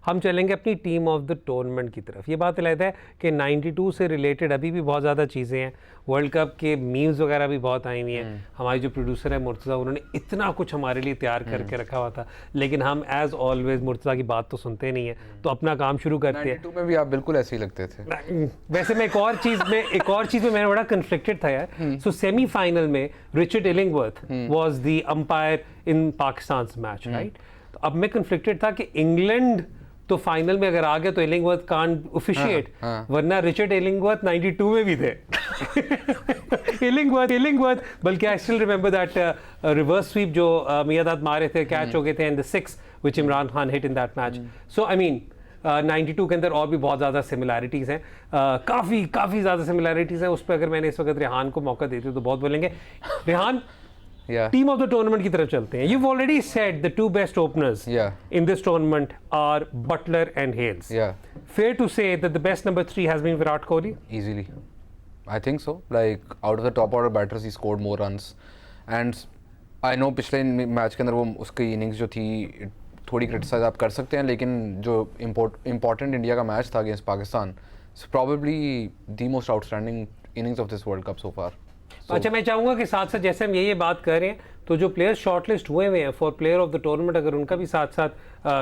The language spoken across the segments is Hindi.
हम चलेंगे अपनी टीम ऑफ द टूर्नामेंट की तरफ। ये बात लगता है कि 92 से रिलेटेड अभी भी बहुत ज़्यादा चीज़ें हैं, वर्ल्ड कप के मीम्स वगैरह भी बहुत आई हुई हैं। हमारी जो प्रोड्यूसर है मुर्तज़ा, उन्होंने इतना कुछ हमारे लिए तैयार करके रखा हुआ था, लेकिन हम एज ऑलवेज मुर्तज़ा की बात तो सुनते नहीं है, तो अपना काम शुरू करते हैं। 92 में भी आप बिल्कुल ऐसे ही लगते थे। वैसे मैं एक और चीज़ में मैंने बड़ा कन्फ्लिक्टेड था यार। सो सेमीफाइनल में Richard Illingworth was the umpire in Pakistan match, right? तो अब मैं कन्फ्लिक्टेड था कि इंग्लैंड तो फाइनल में अगर आ गया तो इलिंगवर्थ कांट ऑफिशिएट, वरना रिचर्ड इलिंगवर्थ 92 में भी थे। इलिंगवर्थ बल्कि I still remember that reverse sweep जो मियादाद मारे थे, कैच हो गए थे, and the 6 which Imran Khan hit in that match. So I mean 92 के अंदर और भी बहुत ज़्यादा सिमिलैरिटीज़ हैं, काफ़ी ज़्यादा सिमिलैरिटीज़ हैं। उस पर अगर मैंने इस वक्त रेहान को मौका देते तो बहुत बोलेंगे। Rehan, team of the tournament की तरफ चलते हैं। You've already said the two best openers in this tournament are Butler and Hales. Fair to say that the best number 3 has been Virat Kohli? Easily, I think so. Like out of the top order batters, he scored more runs, and I know पिछले मैच के अंदर वो उसकी इनिंग्स जो थी थोड़ी क्रिटिसाइज आप कर सकते हैं, लेकिन जो इम्पोर्टेंट इंडिया का मैच था against Pakistan, probably the most outstanding innings of this World Cup so far. अच्छा, मैं चाहूँगा कि साथ साथ जैसे हम ये बात कर रहे हैं, तो जो प्लेयर्स शॉर्टलिस्ट हुए हैं for player of the tournament, अगर उनका भी साथ साथ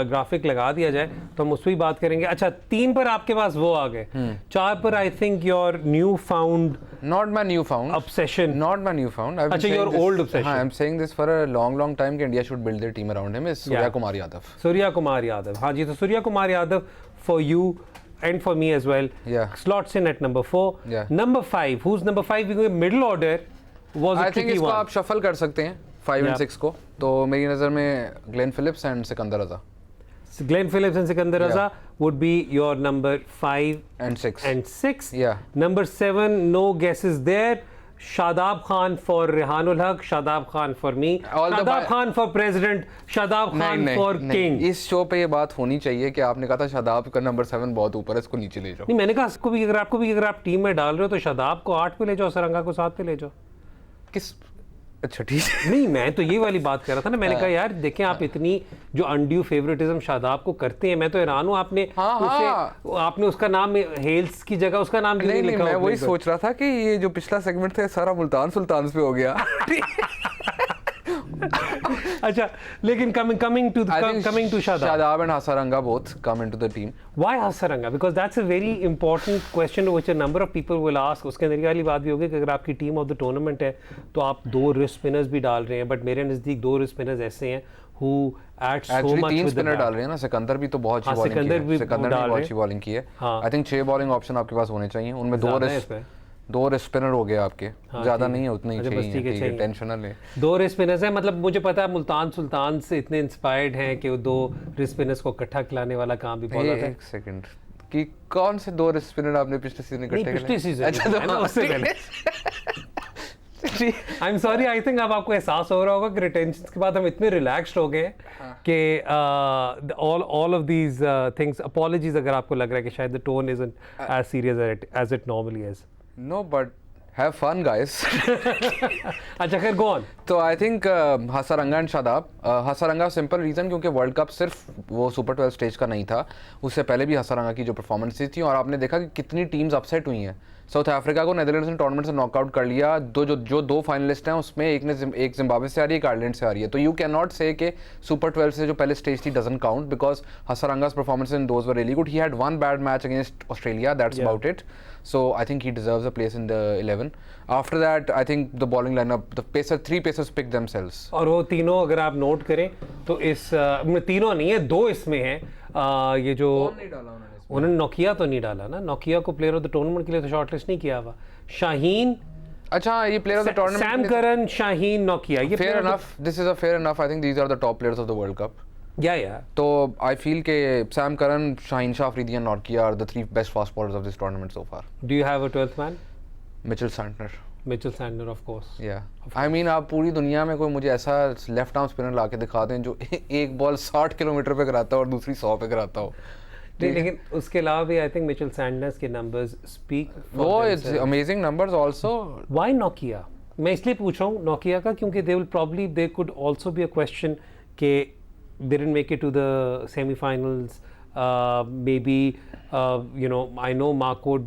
ग्राफिक लगा दिया जाए तो हम उस पर भी बात करेंगे। अच्छा, 3 पर आपके पास वो आ गए, 4 पर I think your new found, not my new found obsession, not my new found, अच्छा your old obsession, I am saying this for a long time कि India should build their team around him, is Surya Kumar Yadav. हाँ जी, तो Surya Kumar Yadav for you and for me as well, slots in at number 4. Number 5, who's number 5? We go middle order was a tricky one. I think इसको आप shuffle कर सकते हैं 5 and 6 को, तो मेरी नज़र में Glenn Phillips and Sikandar Raza. Glenn Phillips and Sikandar Raza would be your number 5 and 6. Number 7, no guesses there. Shadab Khan for Rehanul Haq, Shadab Khan for me, Shadab Khan for President, Shadab Khan for King. इस शो पे ये बात होनी चाहिए कि आपने कहा था शादाब का नंबर 7 बहुत ऊपर है, इसको नीचे ले जाओ। नहीं, मैंने कहा इसको भी अगर आप टीम में डाल रहे हो तो शादाब को 8 पे ले जाओ, सरंगा को 7 पे ले जाओ। किस, अच्छा ठीक है। नहीं, मैं तो ये वाली बात कर रहा था ना, मैंने कहा यार देखें आप इतनी जो अनड्यू फेवरेटिज्म शादाब को करते हैं, मैं तो हैरान हूँ आपने उसका नाम हेल्स की जगह उसका नाम क्यों नहीं लिखा? मैं वही सोच रहा था कि ये जो पिछला सेगमेंट था सारा मुल्तान सुल्तान पे हो गया। अच्छा, लेकिन coming to Shadab and Hasaranga both come into the team. Why Hasaranga? Because that's a very important question which a number of people will ask. उसके अंदर ये वाली बात भी होगी कि अगर आपकी टीम ऑफ द टूर्नामेंट है तो आप 2 रिस्ट स्पिनर्स भी डाल रहे हैं, बट मेरे नज़दीक 2 रिस्ट स्पिनर्स ऐसे हैं who add so much with the spinner डाल रहे हैं ना, सिकंदर भी तो बहुत अच्छी बॉलिंग की है। आई थिंक 6 बॉलिंग ऑप्शन आपके पास होने चाहिए, उनमें 2 रिस्ट स्पिनर हो गए आपके, ज्यादा नहीं है, उतना ही चाहिए, टेंशन ना ले। 2 रिस्ट स्पिनर्स हैं, मतलब मुझे पता है मुल्तान सुल्तान से इतने इंस्पायर्ड हैं कि वो 2 रिस्ट स्पिनर्स को इकट्ठा खिलाने वाला काम भी बहुत होता है। एक सेकंड, कि कौन से 2 रिस्ट स्पिनर आपने पिछले सीजन इकट्ठे किए? पिछले सीजन, अच्छा उससे पहले। I am sorry, I think अब आपको एहसास हो रहा होगा कि रिटेंशन के बाद हम इतने रिलैक्स्ड हो गए कि all of these things, apologies अगर आपको लग रहा है कि शायद the tone isn't as serious as it normally is. No, but have fun, guys. अच्छा, खैर go on. तो I think Hasaranga and Shadab. Hasaranga simple reason क्योंकि वर्ल्ड कप सिर्फ वो सुपर 12 स्टेज का नहीं था, उससे पहले भी हसारंगा की जो परफॉर्मेंसेज थी, और आपने देखा कि कितनी टीम्स अपसेट हुई हैं। साउथ अफ्रीका को नेदरलैंड्स ने टूर्नामेंट से नॉकआउट कर लिया, जो 2 फाइनलिस्ट हैं उसमें एक जिम्बाब्वे से आ रही है, एक आयरलैंड से आ रही है, तो यू कैन नॉट से कि सुपर 12 से जो पहले स्टेज थी doesn't count, because Hasaranga's performance in those were really good. He had 1 bad match against Australia, that's about it, so I think he deserves a place in the 11. After that, I think the bowling lineup, the 3 pacers pick themselves. और वो तीनों अगर आप नोट करें तो इस तीनों नहीं है, 2 इसमें हैं। ये जो उन्होंने नोकिया तो नहीं डाला ना, नोकिया को प्लेयर ऑफ द टूर्नामेंट के लिए तो शॉर्टलिस्ट नहीं किया हुआ। शाहीन, अच्छा ये player of the tournament, Sam Curran, Shaheen, Nokia, ये fair enough, this is a fair enough, I think these are the top players of the World Cup. Yeah. तो I feel के Sam Curran, Shaheen Shah Afridi and Nortje are the 3 best fast bowlers of this tournament so far. Do you have a 12th man? Mitchell Santner. Mitchell Santner, of course. Yeah. I mean, आप पूरी दुनिया में कोई मुझे ऐसा लेफ्ट आर्म स्पिनर ला के दिखा दें जो एक बॉल 60 किलोमीटर पे कराता हो और दूसरी 100 पे कराता हो। लेकिन उसके अलावा भी आई थिंक मिचेल सैंडर्स के नंबर्स स्पीक, वो it's amazing numbers also. Why Nokia? मैं इसलिए पूछ रहा हूँ नोकिया का क्योंकि they could also be a question के they didn't make it to the semi-finals maybe I know Marco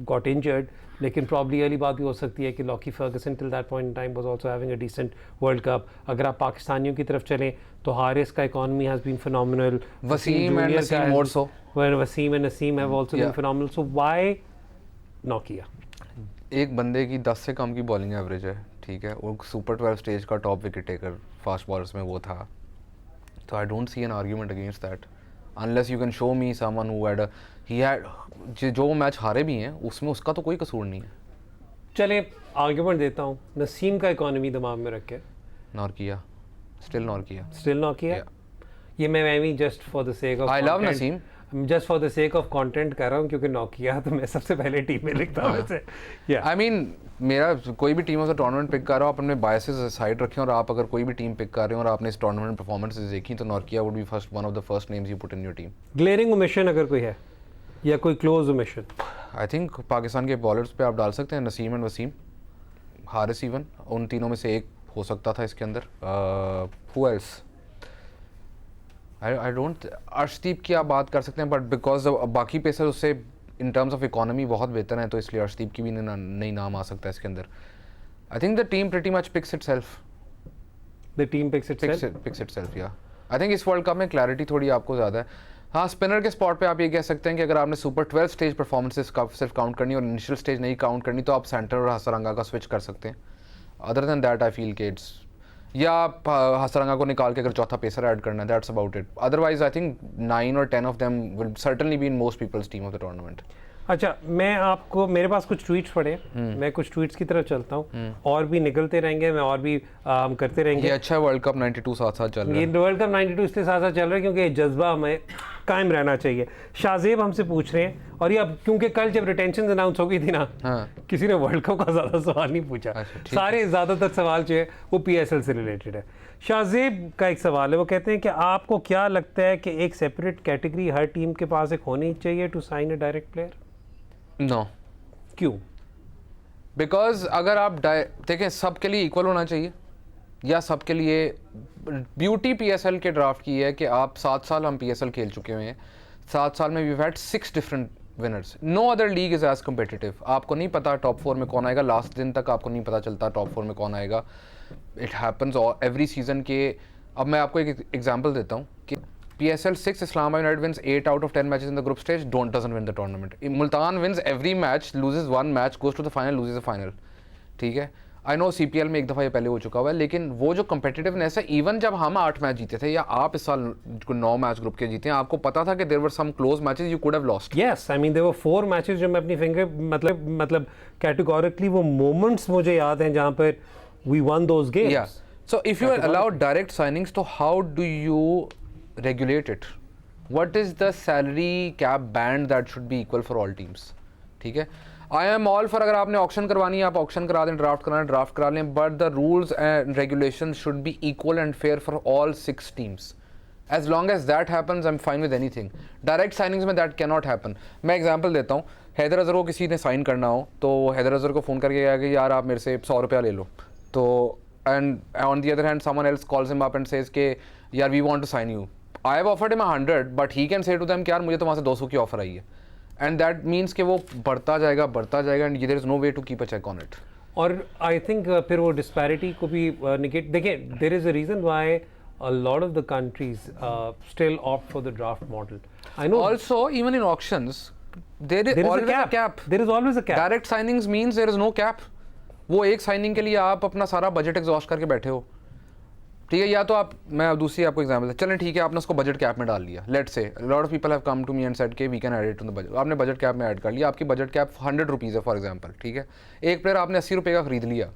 got injured, लेकिन प्रॉब्ली वाली बात भी हो सकती है कि Lockie Ferguson till that point in time was also having a decent world cup. अगर आप पाकिस्तानियों की तरफ चलें तो हारिस का economy has been phenomenal. Wasim and Naseem more so. When Wasim and Naseem have also been phenomenal. So why Nokia? एक बंदे की 10 से कम की बॉलिंग एवरेज है, ठीक है, वो सुपर 12 स्टेज का top wicket taker fast bowlers में वो था. तो I don't see an argument against that unless you can show me someone who had जो मैच हारे भी हैं उसमें उसका तो कोई कसूर नहीं है. चले आर्ग्यूमेंट देता हूँ. नसीम का इकोनॉमी दिमाग में रख के नॉर्किया, स्टिल नोकिया. ये मैं भी just for the sake of I love Naseem, just for the sake of content कर रहा हूँ क्योंकि नोकिया तो मैं सबसे पहले टीम में लिखता हूँ वैसे. आई मीन मेरा कोई भी team of the tournament pick कर रहा हो, आप अपने बायसेस साइड रखें और आप अगर कोई भी टीम पिक कर रहे हो और आपने इस टूर्नामेंट परफॉर्मेंसेस देखी तो Nortje would be one of the first names you put in your team. Glaring omission अगर कोई है या कोई क्लोज ओमिशन, आई थिंक पाकिस्तान के बॉलर्स पे आप डाल सकते हैं नसीम एंड वसीम, हारिस इवन, उन तीनों में से एक हो सकता था इसके अंदर. Who else I don't, Arshdeep की आप बात कर सकते हैं बट बिकॉज बाकी पेसर उससे इन टर्म्स ऑफ इकोनॉमी बहुत बेहतर हैं तो इसलिए अर्शदीप की भी नहीं नाम आ सकता है इसके अंदर. I think the team pretty much picks itself. The team picks itself या आई थिंक इस वर्ल्ड कप में क्लैरिटी थोड़ी आपको ज़्यादा है. हाँ, स्पिनर के स्पॉट पे आप ये कह सकते हैं कि अगर आपने सुपर 12 स्टेज परफॉर्मेंसेस का सिर्फ काउंट करनी और इनिशियल स्टेज नहीं काउंट करनी तो आप सेंटर और हसरंगा का स्विच कर सकते हैं. Other than that I feel kids या आप हसरंगा को निकाल के अगर चौथा पेसर ऐड करना है that's about it. Otherwise I think 9 और 10 of them will certainly be in most people's team of the tournament. अच्छा, मैं आपको, मेरे पास कुछ ट्वीट्स पड़े, मैं कुछ ट्वीट्स की तरफ चलता हूँ और भी निकलते रहेंगे, मैं और भी हम करते रहेंगे. ये अच्छा है, वर्ल्ड कप 92 साथ साथ चल रहा है. ये वर्ल्ड कप 92 इसलिए साथ साथ चल रहा है क्योंकि जज्बा हमें कायम रहना चाहिए. शाहजेब हमसे पूछ रहे हैं और ये अब क्योंकि कल जब रिटेंशन अनाउंस हो गई थी ना, किसी ने वर्ल्ड कप का ज़्यादा सवाल नहीं पूछा. सारे ज़्यादातर सवाल जो है वो PSL से रिलेटेड है. शाहजेब का एक सवाल है, वो कहते हैं कि आपको क्या लगता है कि एक सेपरेट कैटेगरी हर टीम के पास एक होनी चाहिए to sign a direct player? No. क्यों? बिकॉज अगर आप देखें सबके लिए इक्वल होना चाहिए या सबके लिए, ब्यूटी PSL के ड्राफ्ट की है कि आप 7 साल हम PSL खेल चुके हुए हैं, 7 साल में we had 6 different winners. No other league is as competitive. आपको नहीं पता टॉप 4 में कौन आएगा, लास्ट दिन तक आपको नहीं पता चलता टॉप 4 में कौन आएगा. इट हैपन्स एवरी सीजन के. अब मैं आपको एक एग्जांपल देता हूँ कि PSL 6 Islamabad United wins 8 out of 10 matches in the group stage, doesn't win the tournament. Multan wins every match, loses one match, goes to the final, loses the final. ठीक है, आई नो CPL में एक दफ़ा ये पहले हो चुका हुआ है, लेकिन वो जो कम्पिटिटिवनेस है, इवन जब हम 8 मैच जीते थे या आप इस साल 9 मैच ग्रुप के जीते हैं, आपको पता था कि there were some close matches you could have lost. Yes, I mean there were 4 matches जो मैं अपनी फिंगर मतलब कैटेगोरिकली वो मोमेंट्स मुझे याद हैं जहां पर वी वन दोस गेम्स. या so if you allow direct signings तो how do you regulate it? What is the salary cap band that should be equal for all teams? ठीक है, I am all for अगर आपने ऑक्शन करवानी है आप ऑक्शन करा दें, ड्राफ्ट कराना है ड्राफ्ट करा लें, but the rules and regulation should be equal and fair for all 6 teams. As long as that happens I am fine with anything. Direct signings में दैट कैन नॉट हैपन. मैं एग्जांपल देता हूँ, हैदर अजहर को किसी ने साइन करना हो तो हैदर अजहर को फ़ोन करके कहा कि यार आप मेरे से 100 रुपया ले लो, तो and on the other hand someone else calls him up and says के यार we want to sign you. I have offered him 100, but he can say to them कि यार मुझे तो वहाँ से 200 की ऑफर आई है, and that means कि वो बढ़ता जाएगा and there is no way to keep a check on it. और I think फिर वो disparity को भी negate. देखिए, there is a reason why a lot of the countries still opt for the draft model. I know. Also, even in auctions, there is always a cap. There is always a cap. Direct signings means there is no cap. वो एक साइनिंग के लिए आप अपना सारा बजट एग्जॉस्ट करके बैठे हो, ठीक है. या तो आप, मैं दूसरी आपको एग्जांपल, चलें ठीक है, आपने उसको बजट कैप में डाल लिया. Let's say lot of people have come to me and said के we can add it to the budget. आपने बजट कैप में ऐड कर लिया, आपकी बजट कैप 100 रुपीज़ है फॉर एग्जांपल, ठीक है. एक प्लेयर आपने 80 रुपये का खरीद लिया,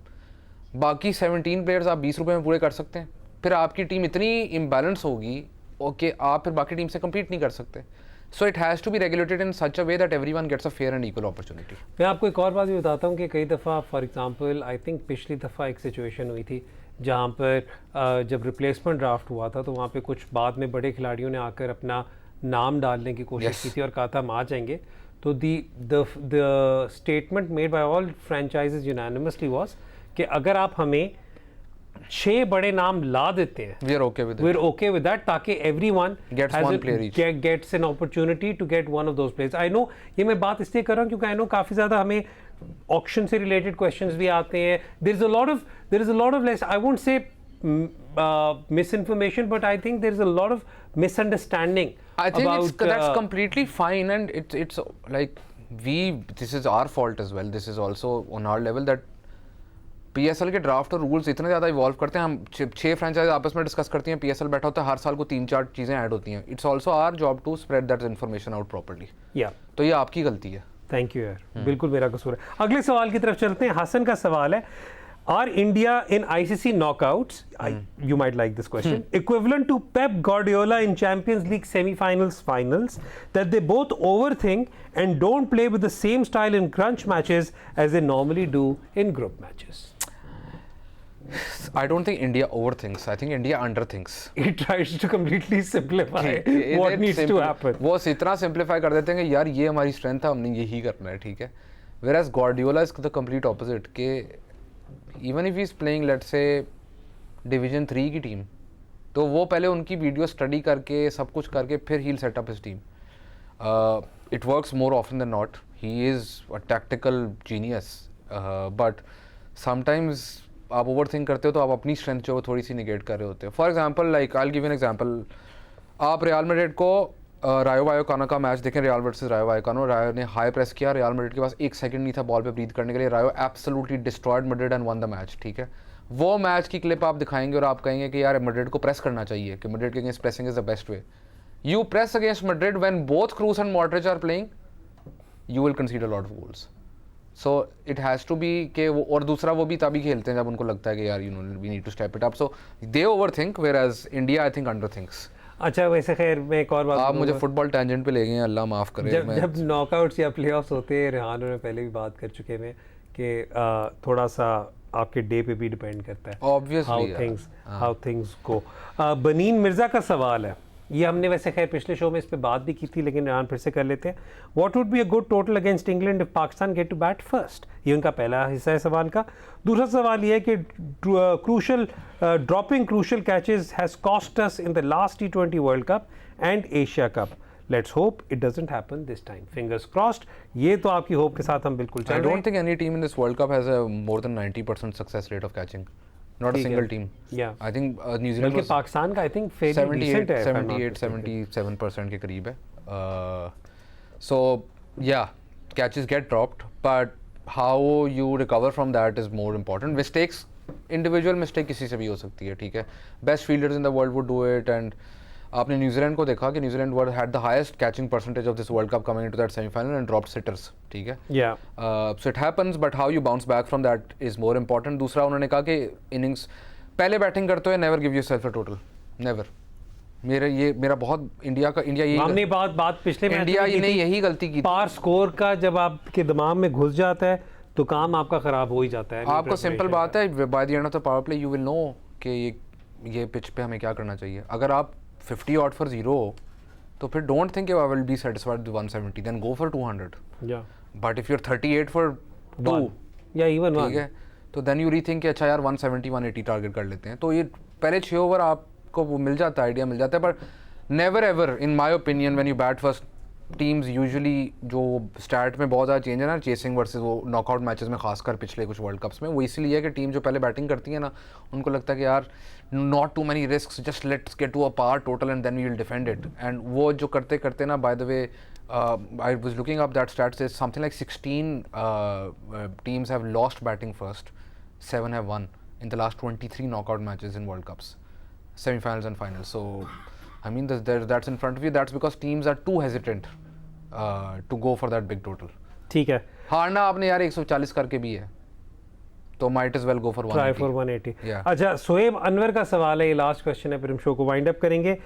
बाकी 17 प्लेयर्स आप 20 रुपये में पूरे कर सकते हैं. फिर आपकी टीम इतनी इम्बैलेंस होगी कि आप फिर बाकी टीम से कम्पीट नहीं कर सकते. So it has to be regulated in such a way that everyone gets a fair and equal opportunity. मैं आपको एक और बात भी बताता हूँ कि कई दफ़ा फॉर एग्जांपल आई थिंक पिछली दफ़ा एक सिचुएशन हुई थी जहाँ पर जब रिप्लेसमेंट ड्राफ्ट हुआ था तो वहाँ पे कुछ बाद में बड़े खिलाड़ियों ने आकर अपना नाम डालने की कोशिश की थी और कहा था हम आ जाएंगे. तो the statement made by all franchises unanimously was कि अगर आप हमें 6 बड़े नाम ला देते हैं, we are okay with we're okay with that, ताकि everyone Gets one player each. gets an opportunity to get one of those players. I know ये मैं बात इसलिए कर रहा हूँ क्योंकि I know काफी ज्यादा हमें ऑक्शन से रिलेटेड क्वेश्चंस भी आते हैं. there is a lot of less, I won't say misinformation, but I think there is a lot of misunderstanding. I think about that's completely fine, and it's like this is our fault as well. This is also on our level that PSL के ड्राफ्ट और रूल्स इतने ज़्यादा इवॉल्व करते हैं. हम 6 फ्रेंचाइज आपस में डिस्कस करती हैं, PSL बैठा होता है, हर साल को 3-4 चीज़ें ऐड होती हैं. It's also our job to spread that information out properly. या तो ये आपकी गलती है. थैंक यू यार, बिल्कुल मेरा कसूर है. अगले सवाल की तरफ चलते हैं. हसन का सवाल है, R India in ICC knockouts, you might like this question, equivalent to Pep Guardiola in Champions League semi-finals, finals, that they both overthink and don't play with the same style in crunch matches as they normally do in group matches? I don't think India overthinks. I think India underthinks. It tries to completely simplify what needs to happen. वो इतना सिंप्लीफाई कर देते हैं कि यार ये हमारी स्ट्रेंथ है, हमने यही करना है, ठीक है. Whereas Guardiola is the complete opposite. कि even if he is playing let's say Division 3 की टीम, तो वो पहले उनकी वीडियो स्टडी करके सब कुछ करके फिर he'll set up his team. It works more often than not. He is a tactical genius, but sometimes आप ओवर थिंक करते हो तो आप अपनी स्ट्रेंथ जो थोड़ी सी निगेट कर रहे होते हो. For example like I give an example, आप रियल मैड्रिड को रायो वायोकानो का मैच देखें, रियल वर्सेस रायो वायोकानो. रायो ने हाई प्रेस किया, रियल मैड्रिड के पास 1 सेकंड नहीं था बॉल पे ब्रीथ करने के लिए. रायो absolutely destroyed Madrid and one the match, ठीक है. वो मैच की क्लिप आप दिखाएंगे और आप कहेंगे कि यार मैड्रिड को प्रेस करना चाहिए, कि मैड्रिड के against pressing is the best way. You press against Madrid when both Kroos and Modric are playing, you will consider lot of goals. So it has to be के वो, और दूसरा वो भी तभी खेलते हैं जब उनको लगता है कि यार you know we need to step it up. So they overthink whereas India I think underthinks. अच्छा, वैसे खैर मैं एक और बात, आप मुझे फुटबॉल टैंजेंट पे ले गए हैं, अल्लाह माफ़ करे. जब नॉकआउट्स या प्लेऑफ्स होते हैं, रेहान ने पहले भी बात कर चुके हैं कि थोड़ा सा आपके डे पे भी डिपेंड करता है obviously how things go. Baneen Mirza का सवाल है, ये हमने वैसे खैर पिछले शो में इस पे बात भी की थी, लेकिन रेहान फिर से कर लेते हैं. What would be a good total against England if Pakistan get to bat first? ये उनका पहला हिस्सा है सवाल का. दूसरा सवाल ये है कि dropping crucial catches has cost us in the last T20 world cup and Asia cup. Let's hope it doesn't happen this time, fingers crossed. ये तो आपकी होप के साथ हम बिल्कुल चल रहे हैं. I don't think any team in this world cup has a more than 90% success rate of catching. Not a single team. Yeah. I think New Zealand बल्कि was पाकिस्तान का I think fairly decent है, 77% के करीब है. So yeah, catches get dropped, but how you recover from that is more important. Mistakes, individual mistake किसी से भी हो सकती है, ठीक है. Best fielders in the world would do it, and आपने न्यूजीलैंड को देखा कि New Zealand had the highest catching percentage of this World Cup coming into that semi-final and dropped sitters, ठीक है. Yeah. So it happens, but how you bounce back from that is more important. दूसरा उन्होंने कहा कि innings पहले बैटिंग करते हुए never give yourself a total, never. मेरा बहुत इंडिया यही हमने बात पिछले मैच इंडिया ने यही गलती की. पार स्कोर का जब आपके दिमाग में घुस जाता है तो काम आपका खराब हो ही जाता है. आपको सिंपल बात है, by the end of the power play you will know कि ये पिच पे हमें क्या करना चाहिए. अगर आप 50 आउट फॉर 0 तो फिर don't think I will be satisfied with 170, then go for 200. या but if you are 38 for 2 या इवन 1, ठीक है, तो देन यू रीथिंक कि अच्छा यार 170 180 टारगेट कर लेते हैं. तो ये पहले 6 ओवर आपको वो मिल जाता है, आइडिया मिल जाता है. पर never ever in my opinion when you bat first, teams usually जो स्टार्ट में बहुत ज़्यादा चेंज है ना, चेसिंग वर्सेस वो नॉकआउट मैचेस में, खासकर पिछले कुछ वर्ल्ड कप्स में, वो इसीलिए है कि टीम जो पहले बैटिंग करती है ना, उनको लगता है कि यार not too many risks, just let's get to a par total and then we will defend it. And वो जो करते करते ना, by the way I was looking up that stats, is something like 16 teams have lost batting first, 7 have won in the last 23 knockout matches in world cups, semi-finals and finals. So I mean that's in front of you. That's because teams are too hesitant to go for that big total. ठीक है. हारना आपने यार 140 करके भी है, तो might as well go for 180. Try for 180. Yeah. अच्छा, सोएब अनवर का सवाल है, ये लास्ट क्वेश्चन है, फिर हम शो को वाइंड अप करेंगे.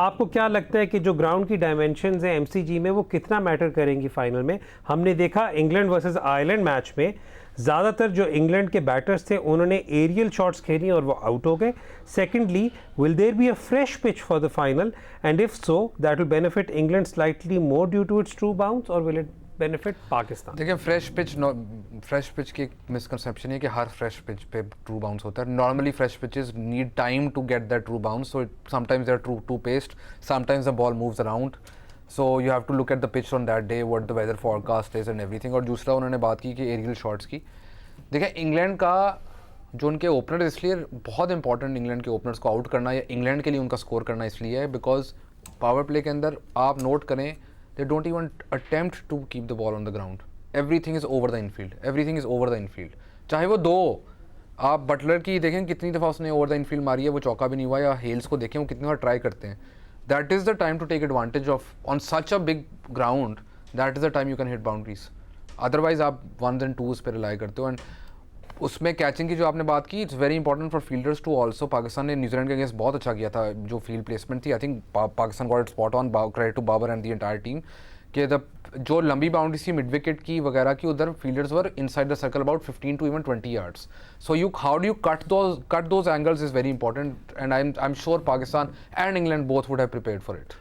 आपको क्या लगता है कि जो ग्राउंड की डायमेंशंस हैं MCG में, वो कितना मैटर करेंगी फाइनल में? हमने देखा इंग्लैंड वर्सेस आयरलैंड मैच में ज़्यादातर जो इंग्लैंड के बैटर्स थे उन्होंने एरियल शॉट्स खेली और वो आउट हो गए. Secondly, will there be a fresh pitch for the final, and if so that will benefit England slightly more due to its true bounce, और विल इट benefit Pakistan? देखिए फ्रेश पिच की मिसकंसेप्शन है कि हर फ्रेश पिच पे ट्रू बाउंस होता है. Normally fresh pitches need time to get that true bounce, so sometimes they are two paced, sometimes the ball moves around, so you have to look at the pitch on that day, what the weather forecast is and everything. और दूसरा उन्होंने बात की कि एरियल शॉट्स की. देखिए इंग्लैंड का जो उनके ओपनर, इसलिए बहुत इंपॉर्टेंट इंग्लैंड के ओपनर्स को आउट करना या इंग्लैंड के लिए उनका स्कोर करना इसलिए है बिकॉज पावर प्ले के अंदर आप नोट करें, they don't even attempt to keep the ball on the ground. Everything is over the infield. Everything is over the infield. चाहे वो दो, आप बटलर की देखें कितनी दफ़ा उसने ओवर द इनफील्ड मारी है, वो चौका भी नहीं हुआ, या हेल्स को देखें वो कितनी बार ट्राई करते हैं. That is the time to take advantage of on such a big ground. That is the time you can hit boundaries. Otherwise आप 1s and 2s पे रिलाई करते हो. एंड उसमें कैचिंग की जो आपने बात की, it's very important for fielders to also. Pakistan ने न्यूजीलैंड के अगेंस्ट बहुत अच्छा किया था, जो फील्ड प्लेसमेंट थी. I think Pakistan got it spot on, credit to Babar and the entire team. कि जो लंबी बाउंड्री थी मिड विकेट की वगैरह की, उधर fielders were inside the circle about 15 to even 20 yards. So how do you cut those angles is very important, and I'm sure Pakistan and England both would have prepared for it.